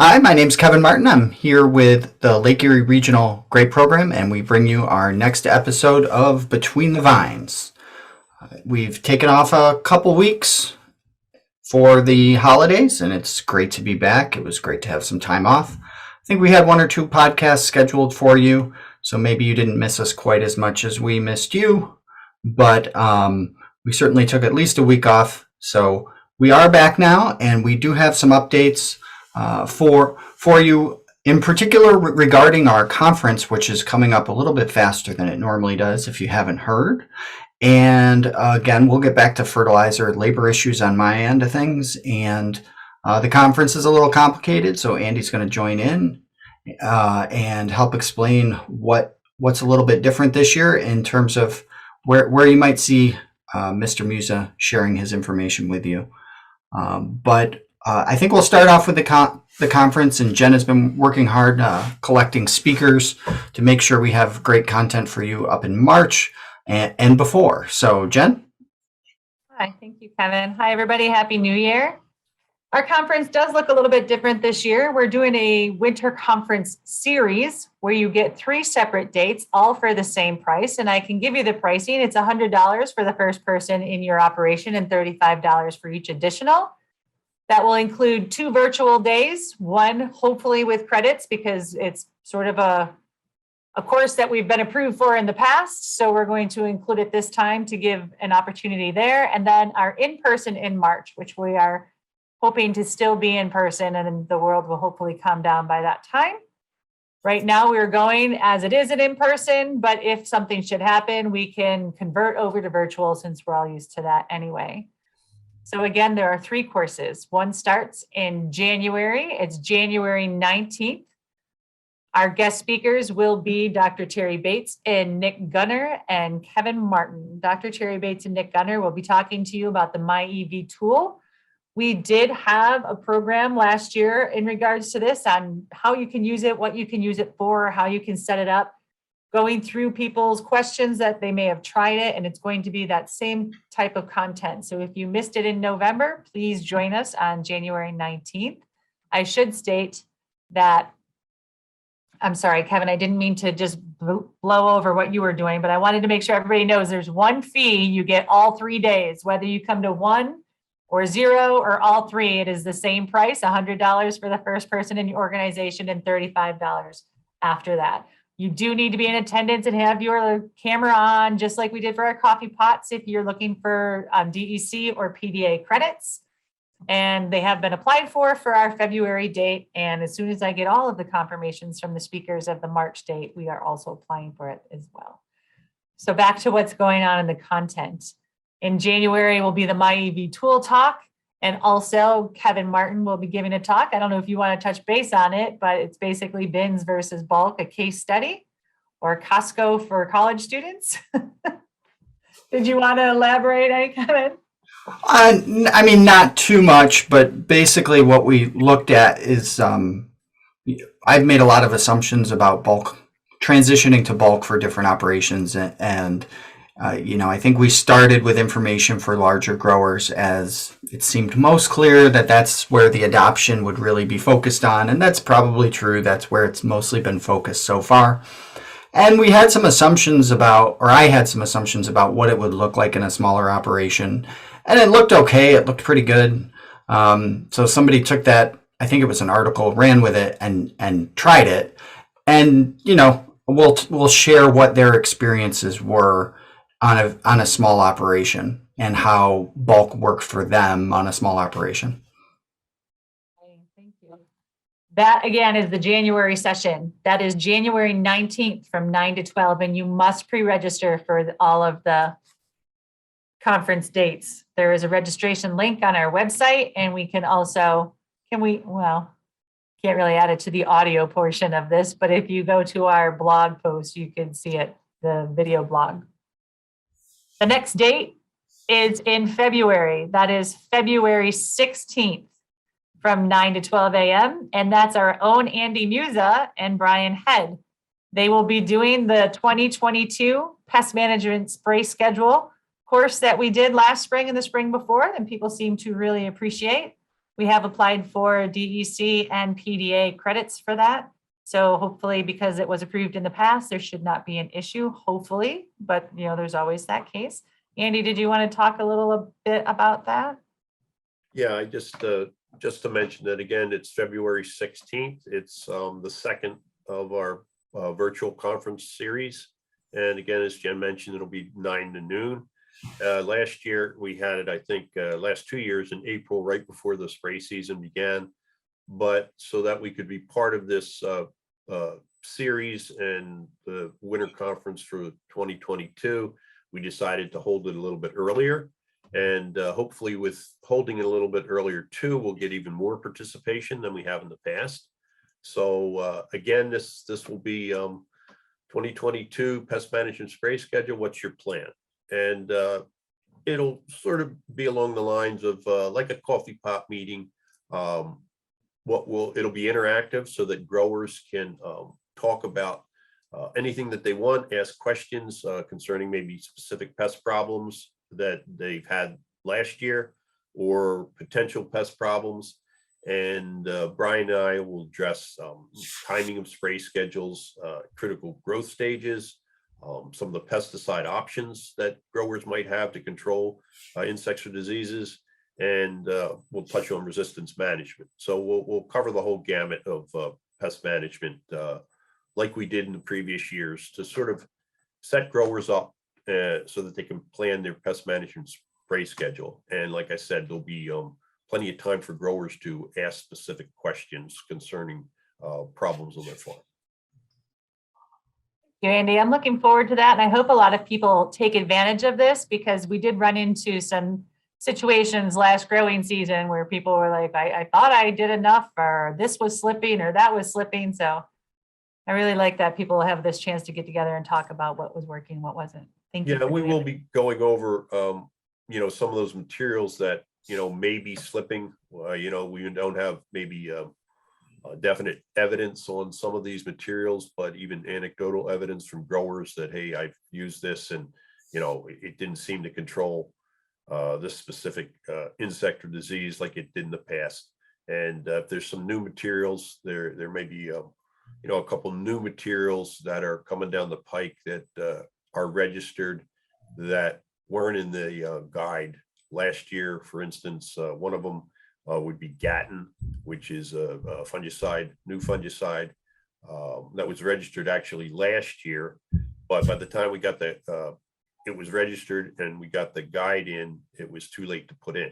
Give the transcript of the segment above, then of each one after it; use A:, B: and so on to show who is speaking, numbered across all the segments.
A: Hi, my name's Kevin Martin. I'm here with the Lake Erie Regional Grape Program, and we bring you our next episode of Between the Vines. We've taken off a couple weeks for the holidays, and it's great to be back. It was great to have some time off. I think we had one or two podcasts scheduled for you, so maybe you didn't miss us quite as much as we missed you, but we certainly took at least a week off. So we are back now, and we do have some updates for you, in particular regarding our conference, which is coming up a little bit faster than it normally does, if you haven't heard. And again, we'll get back to fertilizer labor issues on my end of things. And the conference is a little complicated, so Andy's going to join in and help explain what's a little bit different this year in terms of where you might see Mr. Musa sharing his information with you. But I think we'll start off with the conference, and Jen has been working hard collecting speakers to make sure we have great content for you up in March and before. So, Jen?
B: Hi, thank you, Kevin. Hi, everybody. Happy New Year. Our conference does look a little bit different this year. We're doing a winter conference series where you get 3 separate dates, all for the same price. And I can give you the pricing. It's $100 for the first person in your operation and $35 for each additional. That will include 2 virtual days, one hopefully with credits because it's sort of a course that we've been approved for in the past. So we're going to include it this time to give an opportunity there. And then our in-person in March, which we are hoping to still be in person, and the world will hopefully calm down by that time. Right now we're going as it is an in-person, but if something should happen, we can convert over to virtual since we're all used to that anyway. So again, there are 3 courses. One starts in January. It's January 19th. Our guest speakers will be Dr. Terry Bates and Nick Gunner and Kevin Martin. Dr. Terry Bates and Nick Gunner will be talking to you about the MyEV tool. We did have a program last year in regards to this on how you can use it, what you can use it for, how you can set it up, going through people's questions that they may have tried it, and it's going to be that same type of content. So if you missed it in November, please join us on January 19th. I should state that, I'm sorry, Kevin, I didn't mean to just blow over what you were doing, but I wanted to make sure everybody knows there's one fee. You get all 3 days, whether you come to 1 or 0 or all 3, it is the same price, $100 for the first person in your organization and $35 after that. You do need to be in attendance and have your camera on, just like we did for our coffee pots, if you're looking for DEC or PDA credits. And they have been applied for our February date. And as soon as I get all of the confirmations from the speakers of the March date, we are also applying for it as well. So back to what's going on in the content. In January will be the MyEV tool talk. And also Kevin Martin will be giving a talk. I don't know if you want to touch base on it, but it's basically bins versus bulk, a case study, or Costco for college students. Did you want to elaborate, Kevin?
A: I mean, not too much, but basically what we looked at is I've made a lot of assumptions about bulk, transitioning to bulk for different operations. And I think we started with information for larger growers as it seemed most clear that that's where the adoption would really be focused on. And that's probably true. That's where it's mostly been focused so far. And we had some assumptions about, or I had some assumptions about what it would look like in a smaller operation. And it looked okay. It looked pretty good. So somebody took that, I think it was an article, ran with it and tried it. And, we'll share what their experiences were on a small operation and how bulk worked for them on a small operation.
B: Thank you. That again is the January session. That is January 19th from 9 to 12, and you must pre-register for all of the conference dates. There is a registration link on our website, and we can also, can't really add it to the audio portion of this, but if you go to our blog post, you can see it, the video blog. The next date is in February. That is February 16th from 9 to 12 a.m. And that's our own Andy Musa and Brian Head. They will be doing the 2022 Pest Management Spray Schedule course that we did last spring and the spring before, and people seem to really appreciate. We have applied for DEC and PDA credits for that. So hopefully, because it was approved in the past, there should not be an issue, hopefully, but there's always that case. Andy, did you want to talk a little bit about that?
C: Yeah, I just to mention that again, it's February 16th. It's the second of our virtual conference series. And again, as Jen mentioned, it'll be 9 to noon. Last year we had it, I think, last 2 years in April, right before the spray season began. But so that we could be part of this series and the winter conference for 2022, we decided to hold it a little bit earlier. And hopefully with holding it a little bit earlier too, we'll get even more participation than we have in the past. So again, this will be 2022 pest management spray schedule. What's your plan? And it'll sort of be along the lines of like a coffee pot meeting. It'll be interactive so that growers can talk about anything that they want, ask questions concerning maybe specific pest problems that they've had last year or potential pest problems. And Brian and I will address timing of spray schedules, critical growth stages, some of the pesticide options that growers might have to control insects or diseases, and we'll touch on resistance management. So we'll cover the whole gamut of pest management like we did in the previous years to sort of set growers up so that they can plan their pest management spray schedule. And like I said, there'll be plenty of time for growers to ask specific questions concerning problems on their farm.
B: Thank you, Andy. I'm looking forward to that. And I hope a lot of people take advantage of this, because we did run into some situations last growing season where people were like, I thought I did enough, or this was slipping, or that was slipping. So I really like that people have this chance to get together and talk about what was working, what wasn't. Thank you.
C: Yeah, we will be going over, some of those materials that, may be slipping. We don't have maybe definite evidence on some of these materials, but even anecdotal evidence from growers that, hey, I've used this and, it didn't seem to control this specific insect or disease like it did in the past. And if there's some new materials, there may be, a couple new materials that are coming down the pike that are registered that weren't in the guide last year. For instance, one of them would be Gatton, which is a fungicide, new fungicide that was registered actually last year. But by the time we got it was registered and we got the guide in, it was too late to put in.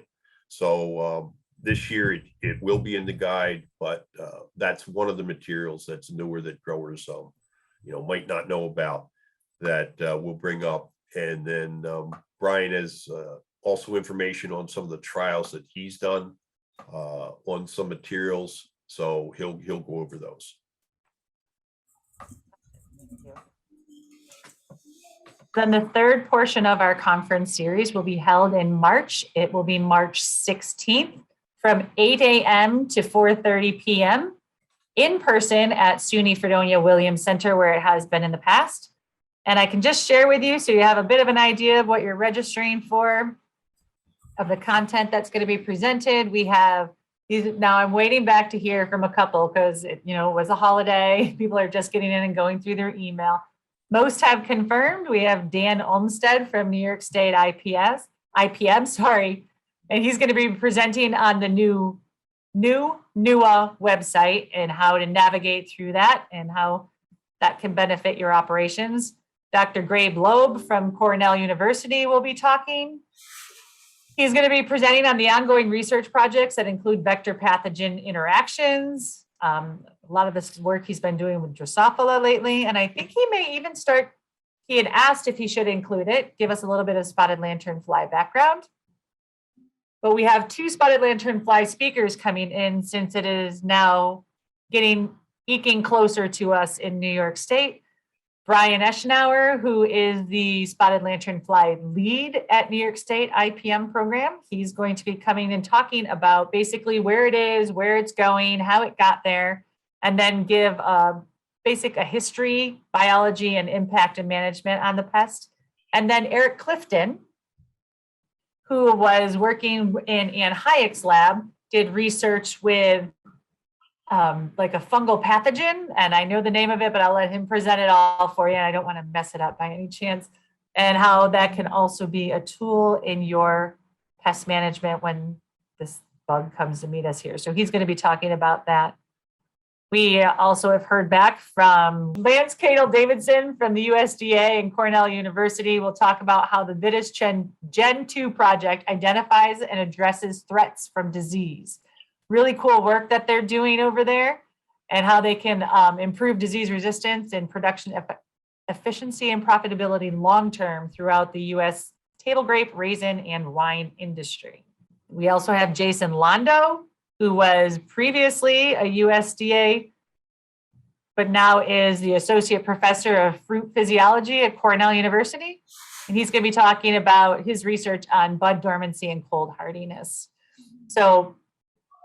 C: So this year it will be in the guide, but that's one of the materials that's newer that growers might not know about that we'll bring up. And then Brian has also information on some of the trials that he's done on some materials, so he'll go over those.
B: Then the third portion of our conference series will be held in March. It will be March 16th from 8 a.m. to 4:30 p.m. in person at SUNY Fredonia Williams Center, where it has been in the past. And I can just share with you so you have a bit of an idea of what you're registering for, of the content that's going to be presented. We have these. Now I'm waiting back to hear from a couple because it was a holiday. People are just getting in and going through their email. Most have confirmed. We have Dan Olmsted from New York State IPM, and he's going to be presenting on the new NUA website and how to navigate through that and how that can benefit your operations. Dr. Grabe Loeb from Cornell University will be talking. He's going to be presenting on the ongoing research projects that include vector pathogen interactions. A lot of this work he's been doing with Drosophila lately, and I think he may even start, he had asked if he should include it, give us a little bit of spotted lanternfly background. But we have 2 spotted lanternfly speakers coming in since it is now eking closer to us in New York State. Brian Eshenauer, who is the spotted lanternfly lead at New York State IPM program. He's going to be coming and talking about basically where it is, where it's going, how it got there, and then give a history, biology, and impact and management on the pest. And then Eric Clifton, who was working in Ann Hayek's lab, did research with like a fungal pathogen, and I know the name of it, but I'll let him present it all for you. And I don't want to mess it up by any chance. And how that can also be a tool in your pest management when this bug comes to meet us here. So he's going to be talking about that. We also have heard back from Lance Cadle Davidson from the USDA and Cornell University. We'll talk about how the Vitis Gen 2 project identifies and addresses threats from disease. Really cool work that they're doing over there, and how they can improve disease resistance and production efficiency and profitability long-term throughout the U.S. table grape, raisin, and wine industry. We also have Jason Londo, who was previously a USDA, but now is the Associate Professor of Fruit Physiology at Cornell University. And he's going to be talking about his research on bud dormancy and cold hardiness. So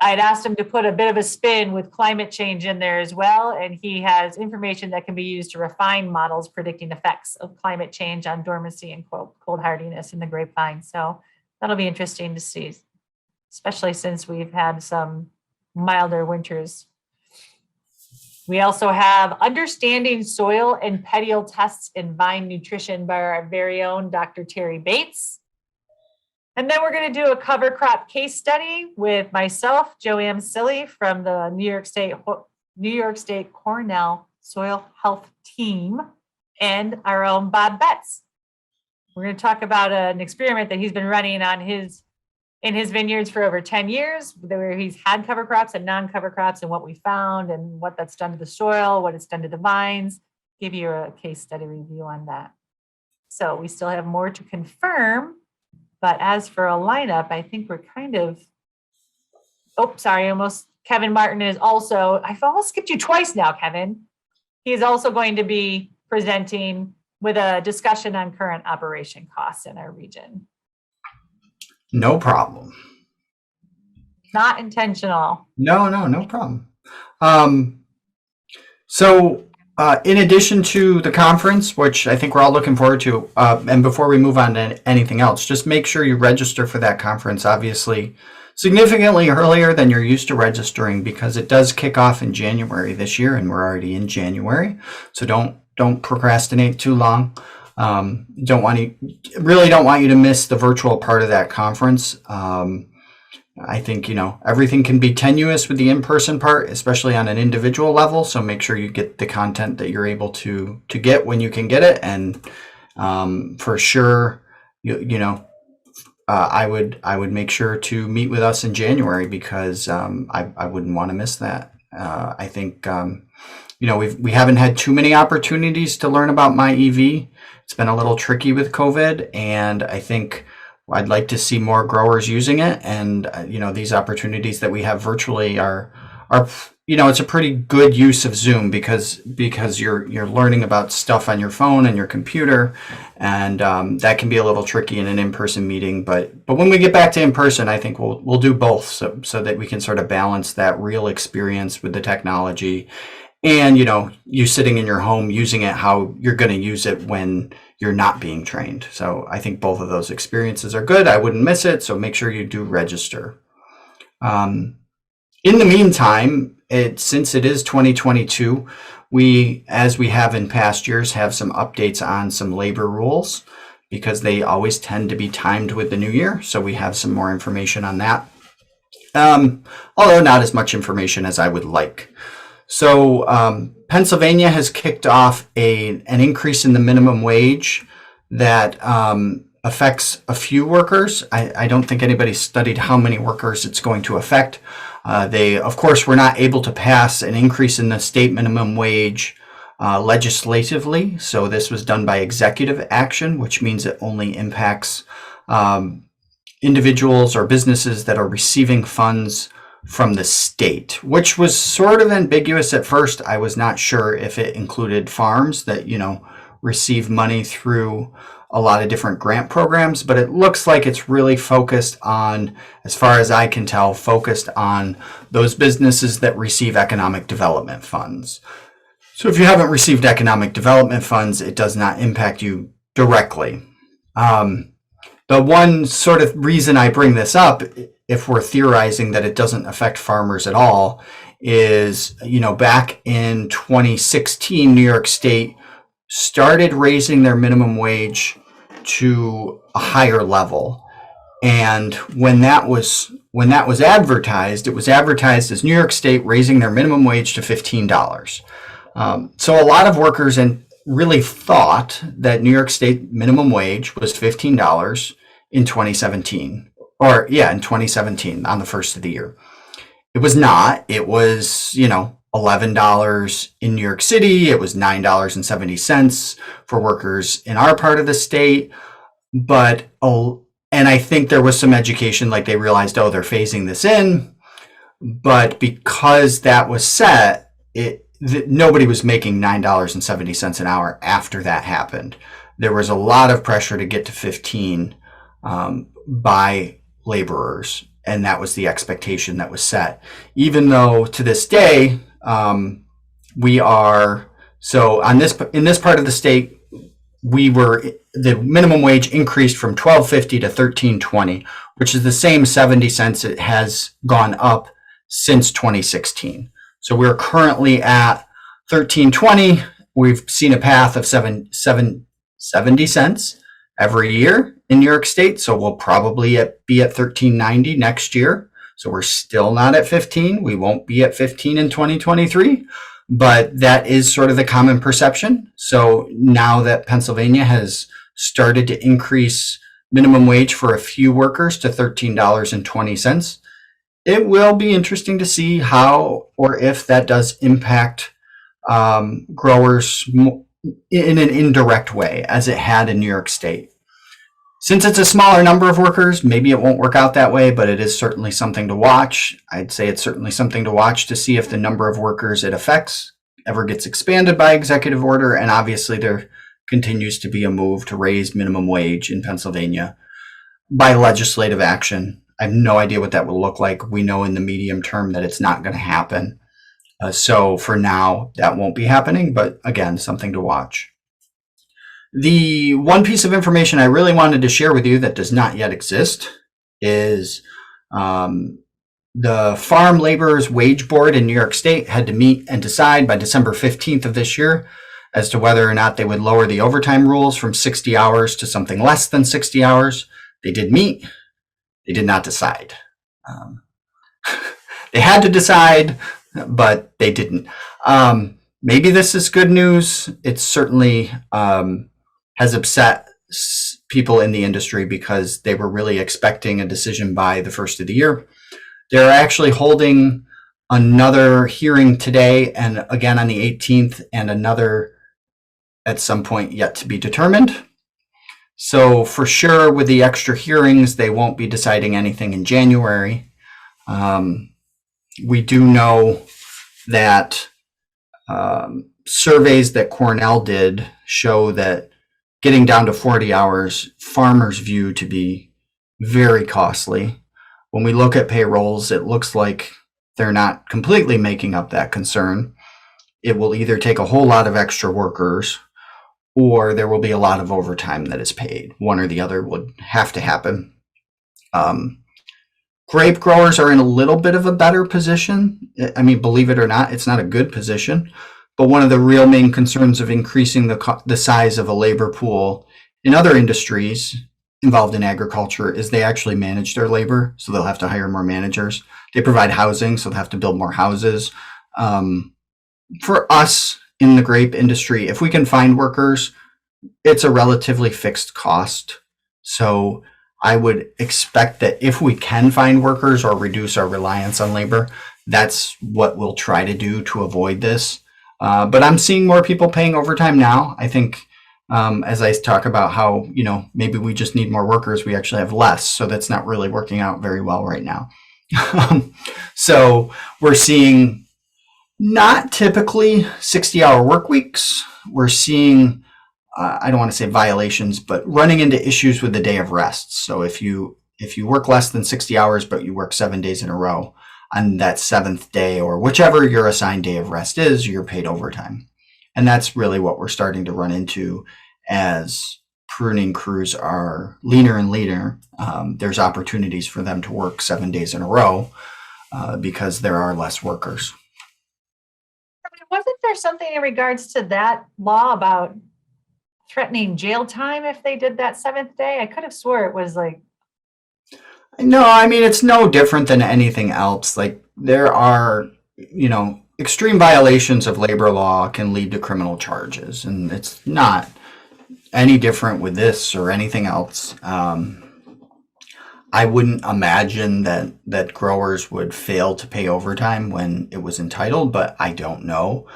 B: I'd asked him to put a bit of a spin with climate change in there as well. And he has information that can be used to refine models predicting effects of climate change on dormancy and cold hardiness in the grapevine. So that'll be interesting to see, especially since we've had some milder winters. We also have understanding soil and petiole tests in vine nutrition by our very own Dr. Terry Bates. And then we're going to do a cover crop case study with myself, Joanne Silly from the New York State Cornell Soil Health Team, and our own Bob Betts. We're going to talk about an experiment that he's been running in his vineyards for over 10 years, where he's had cover crops and non-cover crops, and what we found and what that's done to the soil, what it's done to the vines. Give you a case study review on that. So we still have more to confirm. But as for a lineup, I think we're kind of, Kevin Martin is also, I've almost skipped you twice now, Kevin. He is also going to be presenting with a discussion on current operation costs in our region.
A: No problem.
B: Not intentional.
A: No problem. In addition to the conference, which I think we're all looking forward to, and before we move on to anything else, just make sure you register for that conference, obviously, significantly earlier than you're used to registering, because it does kick off in January this year, and we're already in January. So don't procrastinate too long. Don't want you to miss the virtual part of that conference. I think, everything can be tenuous with the in-person part, especially on an individual level. So make sure you get the content that you're able to get when you can get it. And for sure, I would make sure to meet with us in January, because I wouldn't want to miss that. I think, we haven't had too many opportunities to learn about my EV. It's been a little tricky with COVID, and I think I'd like to see more growers using it. And, these opportunities that we have virtually are, it's a pretty good use of Zoom, because you're learning about stuff on your phone and your computer, and that can be a little tricky in an in-person meeting. But when we get back to in-person, I think we'll do both, so that we can sort of balance that real experience with the technology, and, you sitting in your home using it how you're going to use it when you're not being trained. So I think both of those experiences are good. I wouldn't miss it. So make sure you do register. In the meantime, since it is 2022, we, as we have in past years, have some updates on some labor rules, because they always tend to be timed with the new year. So we have some more information on that. Although not as much information as I would like. So Pennsylvania has kicked off an increase in the minimum wage that affects a few workers. I don't think anybody studied how many workers it's going to affect. They, of course, were not able to pass an increase in the state minimum wage legislatively. So this was done by executive action, which means it only impacts individuals or businesses that are receiving funds from the state, which was sort of ambiguous at first. I was not sure if it included farms that, receive money through a lot of different grant programs, but it looks like it's really focused on, as far as I can tell, focused on those businesses that receive economic development funds. So if you haven't received economic development funds, it does not impact you directly. The one sort of reason I bring this up if we're theorizing that it doesn't affect farmers at all, is, back in 2016, New York State started raising their minimum wage to a higher level. And when that was advertised, it was advertised as New York State raising their minimum wage to $15. So a lot of workers really thought that New York State minimum wage was $15 in 2017, in 2017 on the first of the year. It was not. It was, $11 in New York City. It was $9.70 for workers in our part of the state. But, and I think there was some education, like they realized, they're phasing this in. But because that was set, nobody was making $9.70 an hour after that happened. There was a lot of pressure to get to 15 by laborers, and that was the expectation that was set. Even though to this day, we are, so in this part of the state, the minimum wage increased from $12.50 to $13.20, which is the same 70 cents it has gone up since 2016. So we're currently at $13.20. We've seen a path of 70 cents every year in New York State. So we'll probably be at $13.90 next year. So we're still not at 15. We won't be at 15 in 2023, but that is sort of the common perception. So now that Pennsylvania has started to increase minimum wage for a few workers to $13.20, it will be interesting to see how or if that does impact growers in an indirect way, as it had in New York State. Since it's a smaller number of workers, maybe it won't work out that way, but it is certainly something to watch. I'd say it's certainly something to watch to see if the number of workers it affects ever gets expanded by executive order. And obviously there continues to be a move to raise minimum wage in Pennsylvania by legislative action. I have no idea what that will look like. We know in the medium term that it's not going to happen. So for now, that won't be happening, but again, something to watch. The one piece of information I really wanted to share with you that does not yet exist is the Farm Laborers Wage Board in New York State had to meet and decide by December 15th of this year as to whether or not they would lower the overtime rules from 60 hours to something less than 60 hours. They did meet. They did not decide. They had to decide, but they didn't. Maybe this is good news. It certainly has upset people in the industry because they were really expecting a decision by the first of the year. They're actually holding another hearing today and again on the 18th and another at some point yet to be determined. So for sure with the extra hearings, they won't be deciding anything in January. We do know that surveys that Cornell did show that getting down to 40 hours, farmers view to be very costly. When we look at payrolls, it looks like they're not completely making up that concern. It will either take a whole lot of extra workers or there will be a lot of overtime that is paid. One or the other would have to happen. Grape growers are in a little bit of a better position. I mean, believe it or not, it's not a good position. But one of the real main concerns of increasing the size of a labor pool in other industries involved in agriculture is they actually manage their labor, so they'll have to hire more managers. They provide housing, so they'll have to build more houses. For us in the grape industry, if we can find workers, it's a relatively fixed cost. So I would expect that if we can find workers or reduce our reliance on labor, that's what we'll try to do to avoid this. But I'm seeing more people paying overtime now. I think as I talk about how, maybe we just need more workers, we actually have less. So that's not really working out very well right now. So we're seeing not typically 60-hour work weeks. We're seeing, I don't want to say violations, but running into issues with the day of rest. So if you work less than 60 hours, but you work 7 days in a row, on that seventh day or whichever your assigned day of rest is, you're paid overtime. And that's really what we're starting to run into as pruning crews are leaner and leaner, there's opportunities for them to work 7 days in a row because there are less workers.
B: Wasn't there something in regards to that law about threatening jail time if they did that 7th day? I could have swore it was like.
A: No, I mean, it's no different than anything else. Like, there are, extreme violations of labor law can lead to criminal charges, and it's not any different with this or anything else. I wouldn't imagine that growers would fail to pay overtime when it was entitled, but I don't know.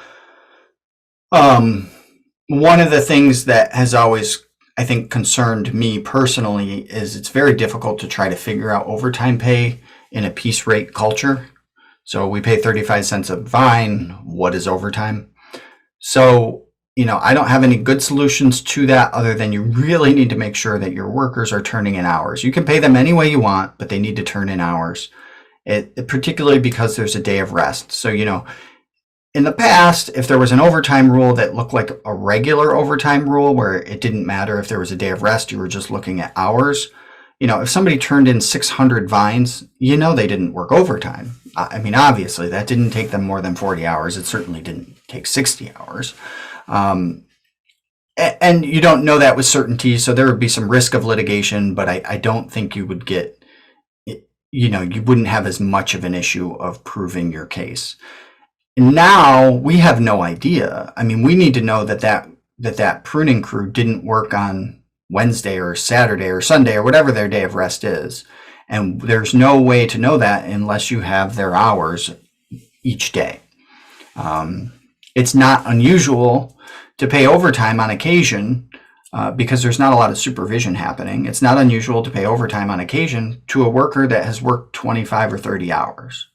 A: One of the things that has always, I think, concerned me personally is it's very difficult to try to figure out overtime pay in a piece rate culture. So we pay 35 cents a vine. What is overtime? So, I don't have any good solutions to that other than you really need to make sure that your workers are turning in hours. You can pay them any way you want, but they need to turn in hours, particularly because there's a day of rest. So, in the past, if there was an overtime rule that looked like a regular overtime rule where it didn't matter if there was a day of rest, you were just looking at hours. If somebody turned in 600 vines, they didn't work overtime. I mean, obviously, that didn't take them more than 40 hours. It certainly didn't take 60 hours. And you don't know that with certainty, so there would be some risk of litigation, but I don't think you would get, you wouldn't have as much of an issue of proving your case. Now we have no idea. I mean, we need to know that pruning crew didn't work on Wednesday or Saturday or Sunday or whatever their day of rest is. And there's no way to know that unless you have their hours each day. It's not unusual to pay overtime on occasion because there's not a lot of supervision happening. It's not unusual to pay overtime on occasion to a worker that has worked 25 or 30 hours.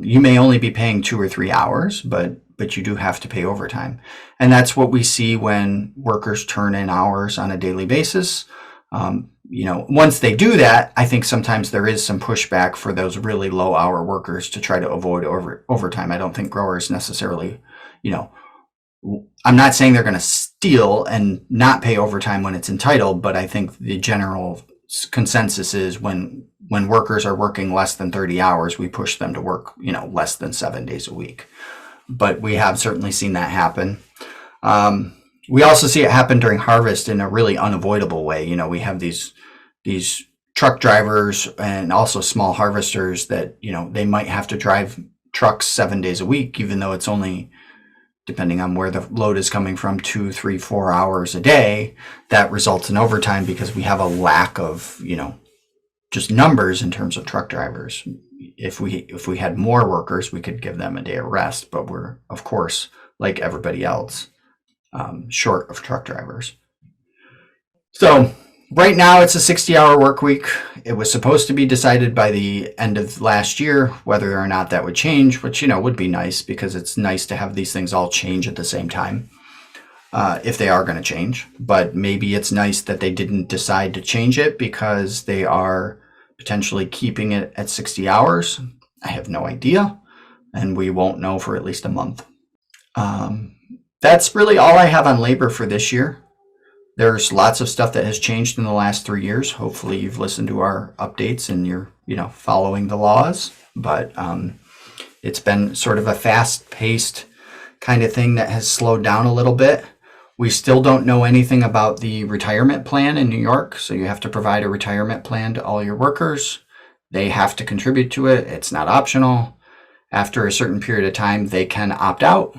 A: You may only be paying 2 or 3 hours, but you do have to pay overtime. And that's what we see when workers turn in hours on a daily basis. Once they do that, I think sometimes there is some pushback for those really low hour workers to try to avoid overtime. I don't think growers necessarily, I'm not saying they're going to steal and not pay overtime when it's entitled, but I think the general consensus is when workers are working less than 30 hours, we push them to work, less than 7 days a week. But we have certainly seen that happen. We also see it happen during harvest in a really unavoidable way. We have these truck drivers and also small harvesters that, they might have to drive trucks 7 days a week, even though it's only, depending on where the load is coming from, 2, 3, 4 hours a day. That results in overtime because we have a lack of, just numbers in terms of truck drivers. If we had more workers, we could give them a day of rest, but we're, of course, like everybody else, short of truck drivers. So right now it's a 60-hour work week. It was supposed to be decided by the end of last year whether or not that would change, which would be nice because it's nice to have these things all change at the same time if they are going to change. But maybe it's nice that they didn't decide to change it because they are potentially keeping it at 60 hours. I have no idea, and we won't know for at least a month. That's really all I have on labor for this year. There's lots of stuff that has changed in the last 3 years. Hopefully you've listened to our updates and you're, following the laws. But it's been sort of a fast-paced kind of thing that has slowed down a little bit. We still don't know anything about the retirement plan in New York. So you have to provide a retirement plan to all your workers. They have to contribute to it. It's not optional. After a certain period of time, they can opt out.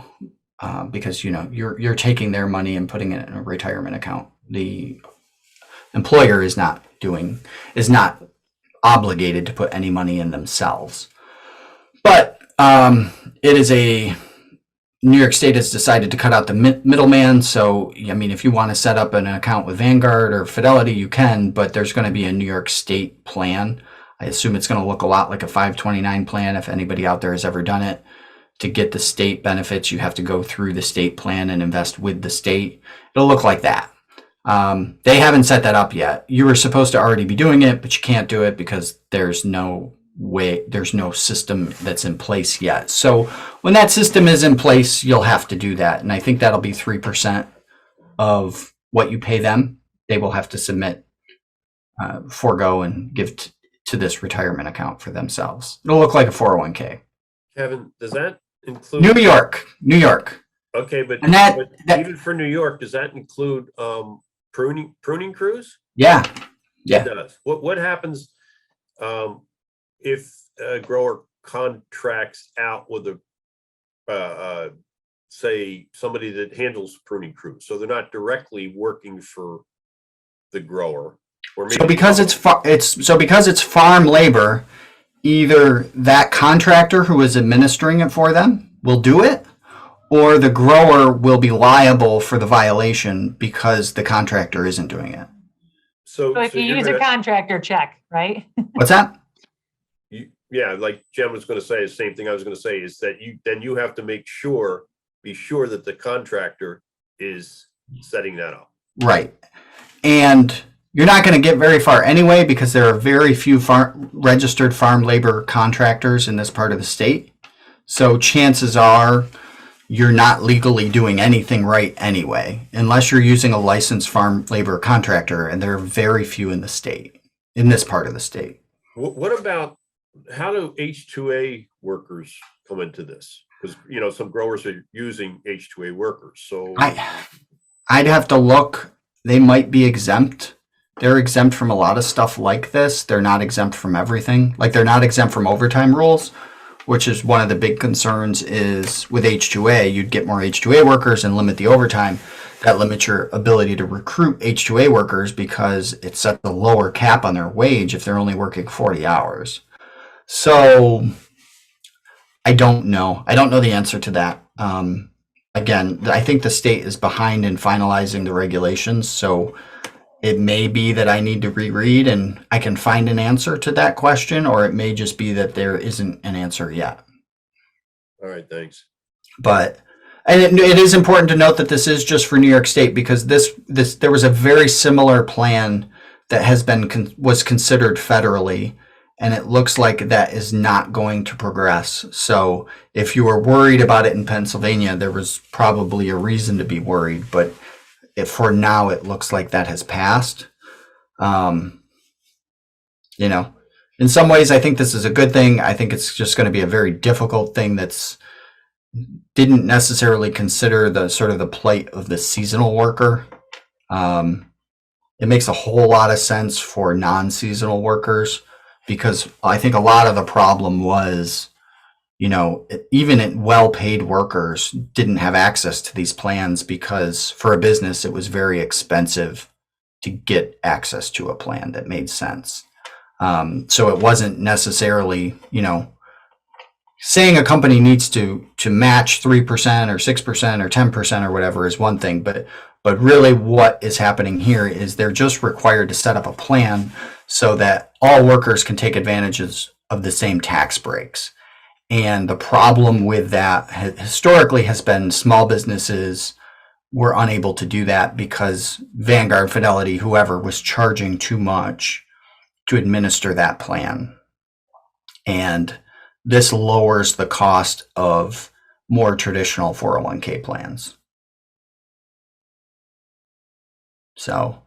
A: Because you're taking their money and putting it in a retirement account. The employer is not obligated to put any money in themselves. But it is New York State has decided to cut out the middleman. So if you want to set up an account with Vanguard or Fidelity, you can. But there's going to be a New York State plan. I assume it's going to look a lot like a 529 plan. If anybody out there has ever done it. To get the state benefits, you have to go through the state plan and invest with the state. It'll look like that. They haven't set that up yet. You were supposed to already be doing it, but you can't do it because there's no system that's in place yet. So when that system is in place, you'll have to do that. And I think that'll be 3% of what you pay them they will have to submit, forego and give to this retirement account for themselves. It'll look like a 401k.
C: Kevin, does that include?
A: New York.
C: Okay, but,
A: And that
C: even for New York, does that include pruning crews?
A: yeah.
C: It does. What happens if a grower contracts out with a say somebody that handles pruning crews, so they're not directly working for the grower? Or
A: So because it's farm labor, either that contractor who is administering it for them will do it, or the grower will be liable for the violation because the contractor isn't doing it.
B: So if you use a contractor check, right?
A: What's that?
C: Yeah, like Jen was going to say, the same thing I was going to say is that you have to be sure that the contractor is setting that up.
A: Right. And you're not going to get very far anyway because there are very few registered farm labor contractors in this part of the state. So chances are you're not legally doing anything right anyway, unless you're using a licensed farm labor contractor, and there are very few in the state, in this part of the state.
C: What about, how do H2A workers come into this? Because, some growers are using H2A workers. So
A: I'd have to look. They might be exempt. They're exempt from a lot of stuff like this. They're not exempt from everything. Like they're not exempt from overtime rules, which is one of the big concerns is with H2A, you'd get more H2A workers and limit the overtime. That limits your ability to recruit H2A workers because it sets a lower cap on their wage if they're only working 40 hours. So I don't know. I don't know the answer to that. Again, I think the state is behind in finalizing the regulations. So it may be that I need to reread and I can find an answer to that question, or it may just be that there isn't an answer yet.
C: All right, thanks.
A: But and it is important to note that this is just for New York State because this there was a very similar plan that was considered federally, and it looks like that is not going to progress. So if you were worried about it in Pennsylvania, there was probably a reason to be worried, but for now, it looks like that has passed. In some ways, I think this is a good thing. I think it's just going to be a very difficult thing that's didn't necessarily consider the sort of the plight of the seasonal worker. It makes a whole lot of sense for non-seasonal workers because I think a lot of the problem was, even well-paid workers didn't have access to these plans because for a business, it was very expensive to get access to a plan that made sense. So it wasn't necessarily, saying a company needs to match 3% or 6% or 10% or whatever is one thing, but really what is happening here is they're just required to set up a plan so that all workers can take advantages of the same tax breaks. And the problem with that historically has been small businesses were unable to do that because Vanguard, Fidelity, whoever was charging too much to administer that plan. And this lowers the cost of more traditional 401k plans. So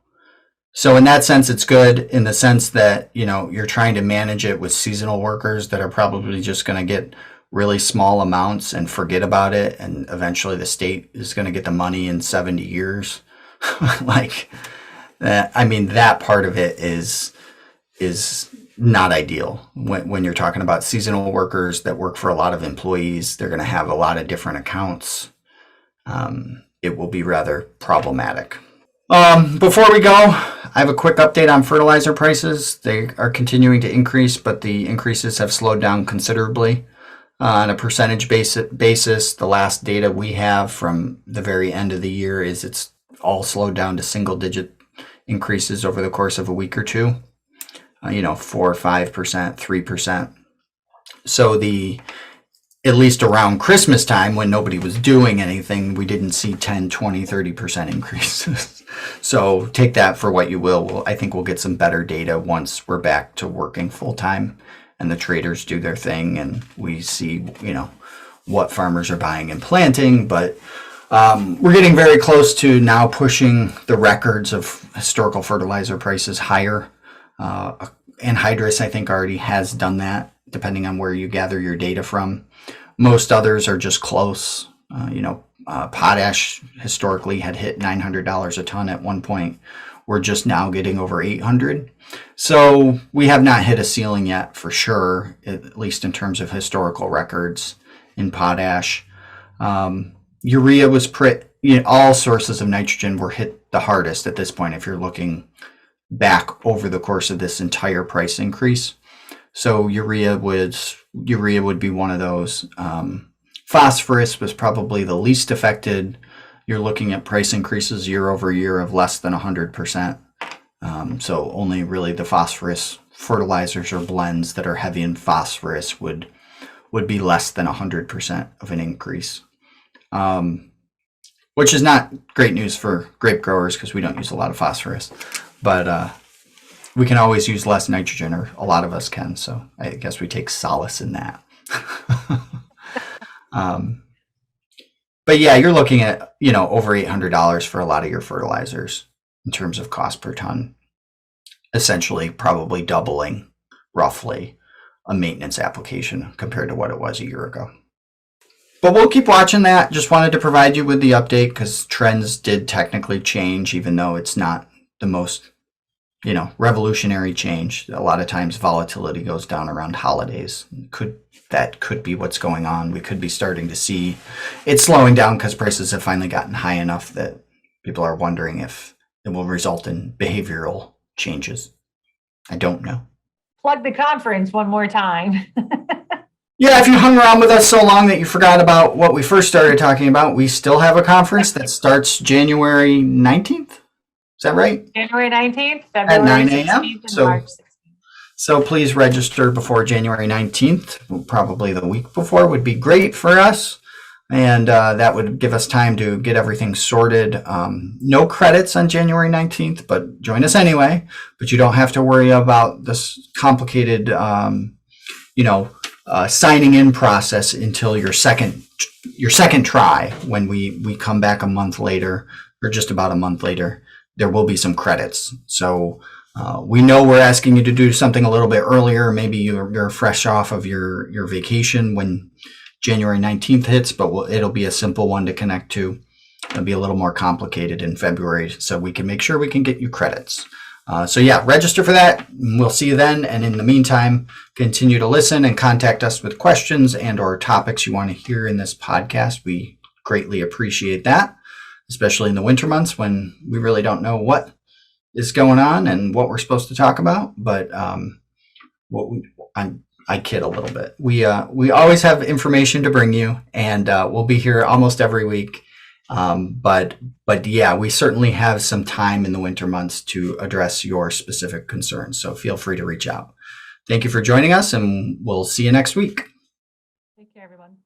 A: in that sense, it's good in the sense that, you're trying to manage it with seasonal workers that are probably just going to get really small amounts and forget about it. And eventually the state is going to get the money in 70 years. Like that. I mean, that part of it is not ideal when you're talking about seasonal workers that work for a lot of employees. They're going to have a lot of different accounts. It will be rather problematic. Before we go, I have a quick update on fertilizer prices. They are continuing to increase, but the increases have slowed down considerably. On a percentage basis, the last data we have from the very end of the year is it's all slowed down to single-digit increases over the course of a week or two. 4 or 5%, 3%. So at least around Christmas time when nobody was doing anything, we didn't see 10, 20, 30% increases. So take that for what you will. I think we'll get some better data once we're back to working full time and the traders do their thing and we see, what farmers are buying and planting. But we're getting very close to now pushing the records of historical fertilizer prices higher. Anhydrous, I think, already has done that, depending on where you gather your data from. Most others are just close. Potash historically had hit $900 a ton at one point. We're just now getting over 800. So we have not hit a ceiling yet for sure, at least in terms of historical records in potash. Urea was all sources of nitrogen were hit the hardest at this point if you're looking back over the course of this entire price increase. So urea would be one of those. Phosphorus was probably the least affected. You're looking at price increases year over year of less than 100%. So only really the phosphorus fertilizers or blends that are heavy in phosphorus would be less than 100% of an increase, which is not great news for grape growers because we don't use a lot of phosphorus, but we can always use less nitrogen, or a lot of us can. So I guess we take solace in that. But yeah, you're looking at, over $800 for a lot of your fertilizers in terms of cost per ton, essentially probably doubling roughly a maintenance application compared to what it was a year ago. But we'll keep watching that. Just wanted to provide you with the update because trends did technically change, even though it's not the most, revolutionary change. A lot of times volatility goes down around holidays. That could be what's going on. We could be starting to see it slowing down because prices have finally gotten high enough that people are wondering if it will result in behavioral changes. I don't know.
B: Plug the conference one more time.
A: Yeah, if you hung around with us so long that you forgot about what we first started talking about, we still have a conference that starts January 19th. Is that right?
B: January 19th,
A: At
B: February
A: 9 a.m.
B: 16th, and March 16th.
A: So please register before January 19th. Probably the week before would be great for us. And that would give us time to get everything sorted. No credits on January 19th, but join us anyway. But you don't have to worry about this complicated, signing in process until your second try when we come back a month later, or just about a month later. There will be some credits. So we know we're asking you to do something a little bit earlier. Maybe you're fresh off of your vacation when January 19th hits, but it'll be a simple one to connect to. It'll be a little more complicated in February, so we can make sure we can get you credits. So yeah, register for that. We'll see you then. And in the meantime, continue to listen and contact us with questions and or topics you want to hear in this podcast. We greatly appreciate that, especially in the winter months when we really don't know what is going on and what we're supposed to talk about. But I kid a little bit. We always have information to bring you, and we'll be here almost every week. But yeah, we certainly have some time in the winter months to address your specific concerns. So feel free to reach out. Thank you for joining us, and we'll see you next week.
B: Take care, everyone.